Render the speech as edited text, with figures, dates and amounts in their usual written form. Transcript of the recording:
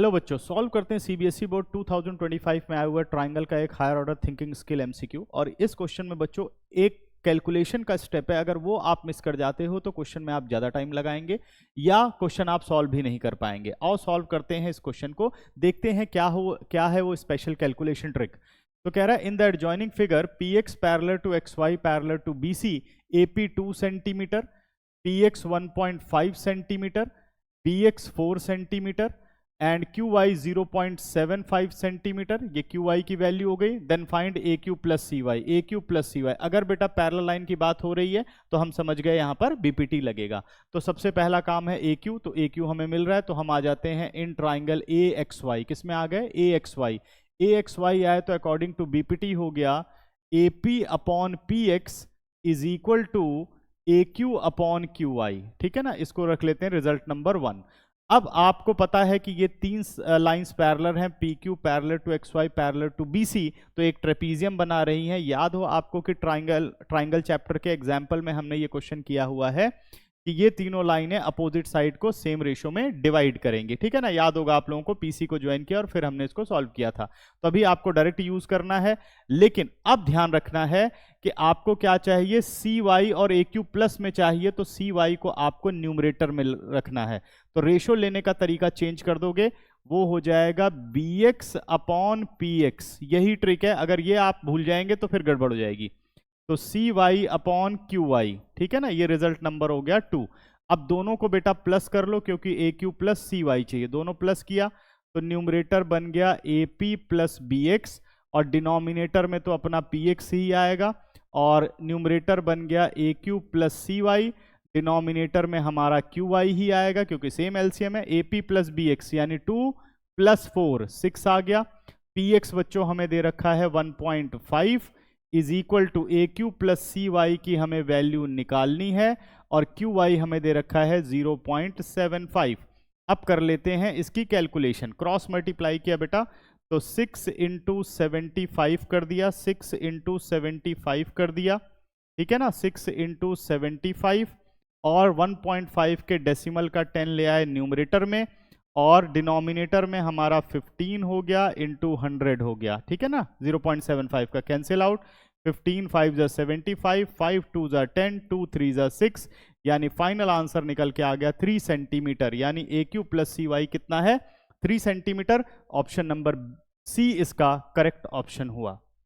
Hello बच्चों, solve करते हैं सीबीएसई बोर्ड 2025 में आया हुआ ट्राइंगल का एक higher order thinking skill MCQ. और इस क्वेश्चन में बच्चों एक कैलकुलेशन का स्टेप है, अगर वो आप मिस कर जाते हो तो क्वेश्चन में आप ज़्यादा टाइम लगाएंगे या क्वेश्चन आप सॉल्व भी नहीं कर पाएंगे। आओ सॉल्व करते हैं इस क्वेश्चन को, देखते हैं क्या है वो स्पेशल कैलकुलेशन ट्रिक। तो कह रहा है in the adjoining figure P X parallel to X Y parallel to B C A P 2 centimetre, P X 1.5 centimetre, B X 4 centimetre and Q Y 0.75 centimetre, ये क्यू वाई की value हो गई। Then find A Q plus C Y, A Q plus C Y. अगर बेटा parallel line की बात हो रही है तो हम समझ गए यहाँ पर बीपीटी लगेगा। तो सबसे पहला काम है ए क्यू, तो ए क्यू हमें मिल रहा है, तो हम आ जाते हैं in triangle A X Y. किस में आ गए? A X Y. A X Y आए तो अकॉर्डिंग टू बीपीटी हो गया A P upon P X is equal to A Q upon Q Y. ठीक है ना, इसको रख लेते हैं रिजल्ट नंबर 1। अब आपको पता है कि ये तीन लाइंस पैरेलल हैं, P Q parallel to X Y parallel to B C, तो एक ट्रेपीजियम बना रही हैं। याद हो आपको कि ट्राइंगल चैप्टर के एग्जाम्पल में हमने ये क्वेश्चन किया हुआ है कि ये तीनों लाइनें अपोजिट साइड को सेम रेशो में डिवाइड करेंगे। ठीक है ना, याद होगा आप लोगों को, पीसी को ज्वाइन किया और फिर हमने इसको सॉल्व किया था। तो अभी आपको डायरेक्ट यूज करना है, लेकिन अब ध्यान रखना है कि आपको क्या चाहिए, सी वाई और ए क्यू प्लस में चाहिए, तो सी वाई को आपको न्यूमरेटर में रखना है। तो रेशो लेने का तरीका चेंज कर दोगे, वो हो जाएगा B X upon P X. यही ट्रिक है, अगर ये आप भूल जाएंगे तो फिर गड़बड़ हो जाएगी। तो सी वाई अपॉन क्यू वाई, ठीक है ना, ये रिजल्ट नंबर हो गया 2। अब दोनों को बेटा प्लस कर लो, क्योंकि A Q plus C Y चाहिए। दोनों प्लस किया तो न्यूमरेटर बन गया A P plus B X, और डिनोमिनेटर में तो अपना पी एक्स ही आएगा, और न्यूमरेटर बन गया ए Q plus C Y, denominator में हमारा क्यू वाई ही आएगा क्योंकि सेम एलसीएम है। A P plus B X यानी 2 प्लस 4 6 आ गया। पी एक्स बच्चों हमें दे रखा है 1.5 is equal to A Q plus C Y की हमें वैल्यू निकालनी है, और क्यू वाई हमें दे रखा है 0.75। अब कर लेते हैं इसकी कैलकुलेशन। क्रॉस मल्टीप्लाई किया बेटा, तो 6 इंटू 75 कर दिया, 6 इंटू 75 कर दिया। ठीक है ना, 6 इंटू 75, और 1.5 के डेसिमल का 10 ले आए न्यूमरेटर में, और डिनोमिनेटर में हमारा 15 हो गया इंटू 100 हो गया। ठीक है ना, 0.75 का कैंसिल आउट, 15 5 जा 75, 5 2 जा 10, 2 3 जा 6, यानी फाइनल आंसर निकल के आ गया 3 सेंटीमीटर। यानी ए क्यू प्लस सी वाई कितना है? 3 सेंटीमीटर। ऑप्शन नंबर सी इसका करेक्ट ऑप्शन हुआ।